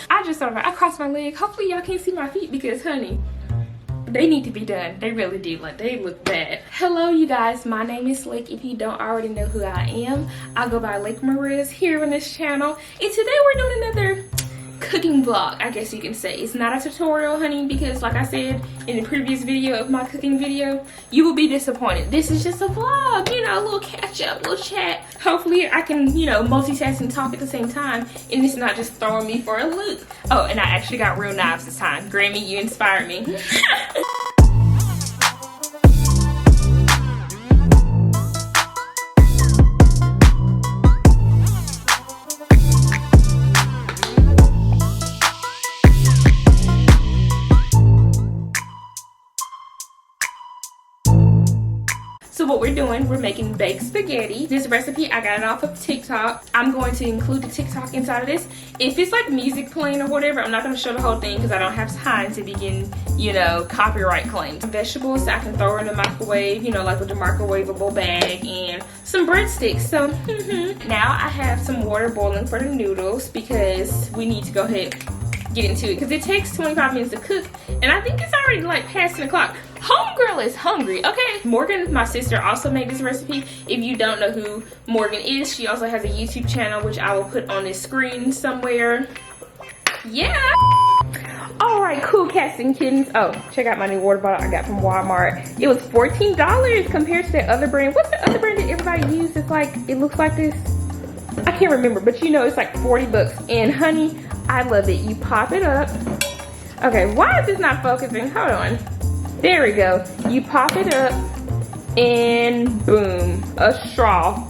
I just thought about it. I crossed my leg. Hopefully y'all can't see my feet because, honey, they need to be done. They really do. Like, they look bad. Hello, you guys. My name is Lake. If you don't already know who I am, I go by lake.marese here on this channel. And today we're doing another cooking vlog, I guess you can say. It's not a tutorial, honey, because like I said in the previous video of my cooking video, you will be disappointed. This is just a vlog, you know, a little catch up, a little chat. Hopefully I can, you know, multitask and talk at the same time, and it's not just throwing me for a loop. Oh, and I actually got real knives this time. Grammy, you inspired me. So what we're doing, we're making baked spaghetti. This recipe, I got it off of TikTok. I'm going to include the TikTok inside of this. If it's like music playing or whatever, I'm not going to show the whole thing because I don't have time to begin, you know, copyright claims. Vegetables I can throw in the microwave, you know, like with the microwavable bag, and some breadsticks. So now I have some water boiling for the noodles because we need to go ahead and get into it because it takes 25 minutes to cook, and I think it's already like past 10 o'clock. Homegirl is hungry, okay? Morgan, my sister, also made this recipe. If you don't know who Morgan is, she also has a YouTube channel, which I will put on this screen somewhere. Yeah! Alright, cool cats and kittens. Oh, check out my new water bottle I got from Walmart. It was $14 compared to that other brand. What's the other brand that everybody uses? It's like, it looks like this. I can't remember, but you know it's like 40 bucks. And honey, I love it. You pop it up. Okay, why is this not focusing? Hold on. There we go. You pop it up and boom, a straw.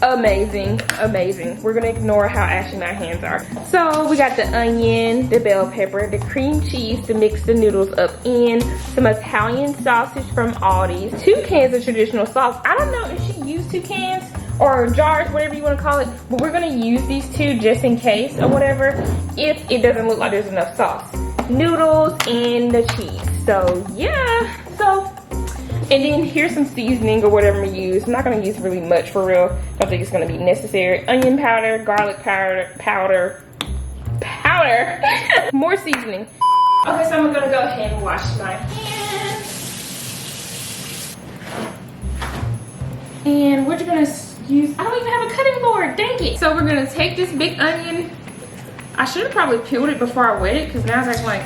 Amazing, amazing. We're gonna ignore how ashy my hands are. So we got the onion, the bell pepper, the cream cheese to mix the noodles up in, some Italian sausage from Aldi's, 2 cans of traditional sauce. I don't know if she used 2 cans or jars, whatever you want to call it, but we're gonna use these 2 just in case or whatever, if it doesn't look like there's enough sauce. Noodles and the cheese. So yeah, and then here's some seasoning or whatever we use. I'm not gonna use really much for real. I don't think it's gonna be necessary. Onion powder, garlic powder, more seasoning. Okay, so I'm gonna go ahead and wash my hands. And we're gonna use, I don't even have a cutting board, dang it. So we're gonna take this big onion. I should have probably peeled it before I wet it, because now it's acting like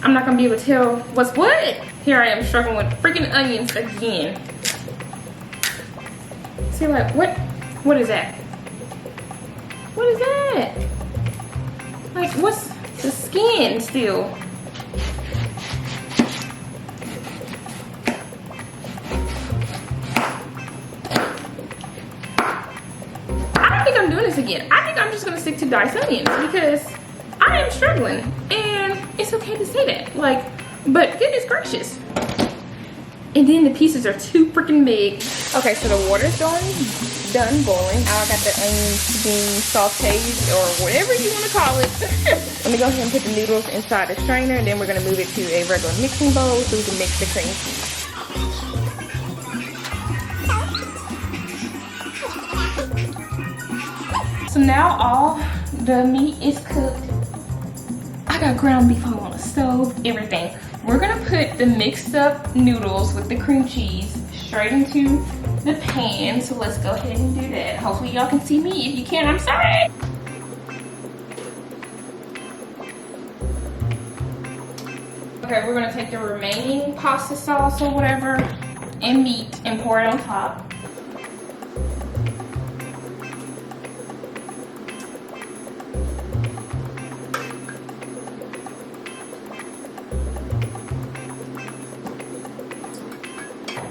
I'm not gonna be able to tell what's what. Here I am struggling with freaking onions again. See, like, what is that? What is that? Like, what's the skin still? I don't think I'm doing this again. I think I'm just gonna stick to diced onions because I am struggling, and it's okay to say that. Like, but goodness gracious. And then the pieces are too freaking big. Okay, so the water's done boiling. I got the onions being sauteed or whatever you want to call it. Let me go ahead and put the noodles inside the strainer, and then we're gonna move it to a regular mixing bowl so we can mix the cream cheese. So now all the meat is cooked. I got ground beef on the stove, everything. We're gonna put the mixed up noodles with the cream cheese straight into the pan. So let's go ahead and do that. Hopefully y'all can see me. If you can, I'm sorry. Okay, we're gonna take the remaining pasta sauce or whatever and meat and pour it on top.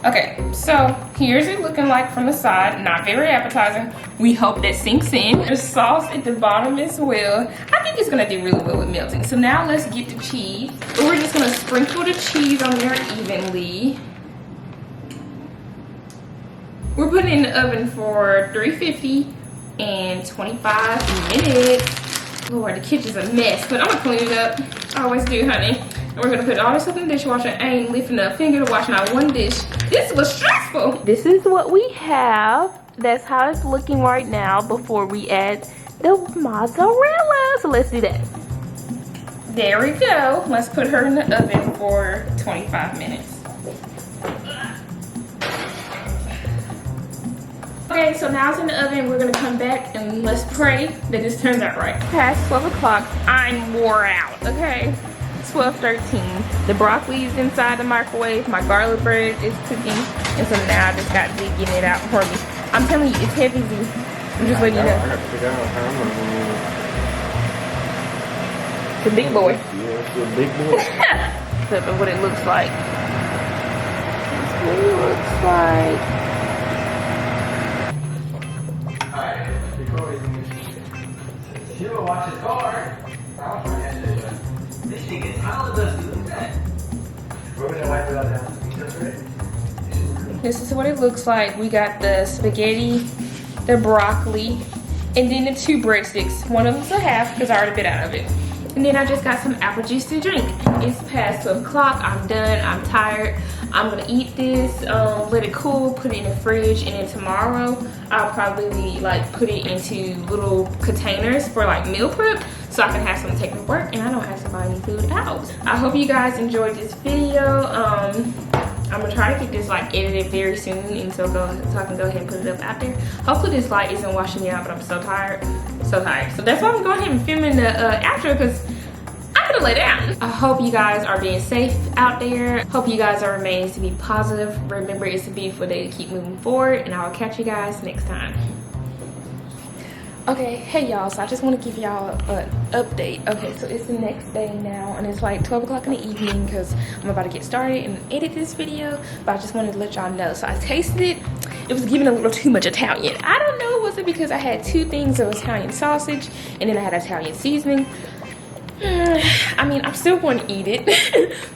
Okay, so here's it looking like from the side. Not very appetizing. We hope that sinks in. There's sauce at the bottom as well. I think it's gonna do really well with melting. So now let's get the cheese. We're just gonna sprinkle the cheese on there evenly. We're putting it in the oven for 350 and 25 minutes. Lord, the kitchen's a mess, but I'm gonna clean it up. I always do, honey. And we're gonna put all this stuff in the dishwasher. I ain't lifting a finger to wash not one dish. This was stressful. This is what we have. that's how it's looking right now before we add the mozzarella. So let's do that. There we go. Let's put her in the oven for 25 minutes. Okay, so now it's in the oven. We're gonna come back and let's pray that this turns out right. Past 12 o'clock, I'm wore out, okay? 12:13. The broccoli is inside the microwave. My garlic bread is cooking. And so now I just got to get it out for me. I'm telling you, it's heavy. I'm just letting you know. I got to figure out how I'm gonna. It's a big boy. Yeah, it's a big boy. That's what it looks like. That's what it looks like. You don't watch his car. This thing is how does do that? We're gonna wipe it out now. This is what it looks like. We got the spaghetti, the broccoli, and then the 2 breadsticks. One of them's a half because I already bit out of it. And then I just got some apple juice to drink. It's past 12 o'clock. I'm done. I'm tired. I'm gonna eat this, let it cool, put it in the fridge, and then tomorrow I'll probably like put it into little containers for like meal prep so I can have something to take to work and I don't have to buy any food out. I hope you guys enjoyed this video. I'm gonna try to get this like edited very soon and so I can go ahead and put it up out there. Hopefully this light isn't washing me out, but I'm so tired. So that's why I'm going ahead and filming the outro because I'm gonna lay down. I hope you guys are being safe out there. Hope you guys are remaining to be positive. Remember, it's a beautiful day to keep moving forward, and I will catch you guys next time. Okay, hey y'all, so I just want to give y'all an update. Okay, so it's the next day now, and it's like 12 o'clock in the evening because I'm about to get started and edit this video, but I just wanted to let y'all know. So I tasted it. It was giving a little too much Italian. I don't know, was it because I had 2 things of Italian sausage, and then I had Italian seasoning? I mean, I'm still going to eat it,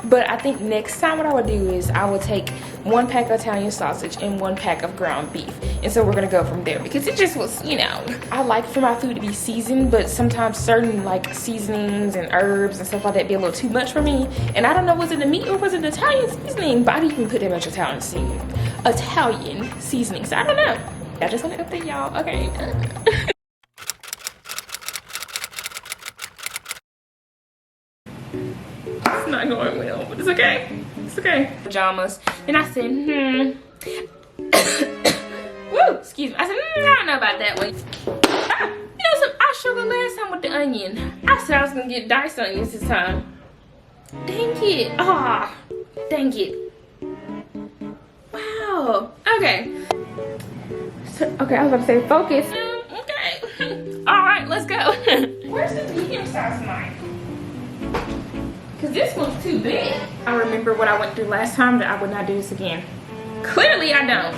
but I think next time what I would do is I would take 1 pack of Italian sausage and 1 pack of ground beef, and so we're gonna go from there because it just was, you know, I like for my food to be seasoned, but sometimes certain like seasonings and herbs and stuff like that be a little too much for me, and I don't know, was it the meat or was it the Italian seasoning? But I didn't even put that much Italian seasoning, so I don't know. I just want to update y'all. Okay. It's not going well, but it's okay. It's okay. Pajamas. Then I said, woo, excuse me. I said, I don't know about that one. You know, I struggled last time with the onion. I said I was gonna get diced onions this time. Dang it. Ah, dang it. Wow. Okay. So, okay, I was about to say focus. Okay. All right, let's go. Where's the medium size knife? Because this one's too big. I remember what I went through last time that I would not do this again. Clearly I don't.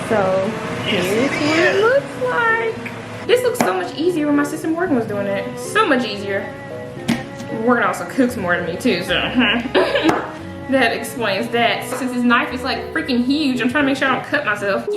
So here's what it looks like. This looks so much easier when my sister Morgan was doing it. So much easier. Morgan also cooks more than me too, so that explains that. Since this knife is like freaking huge, I'm trying to make sure I don't cut myself.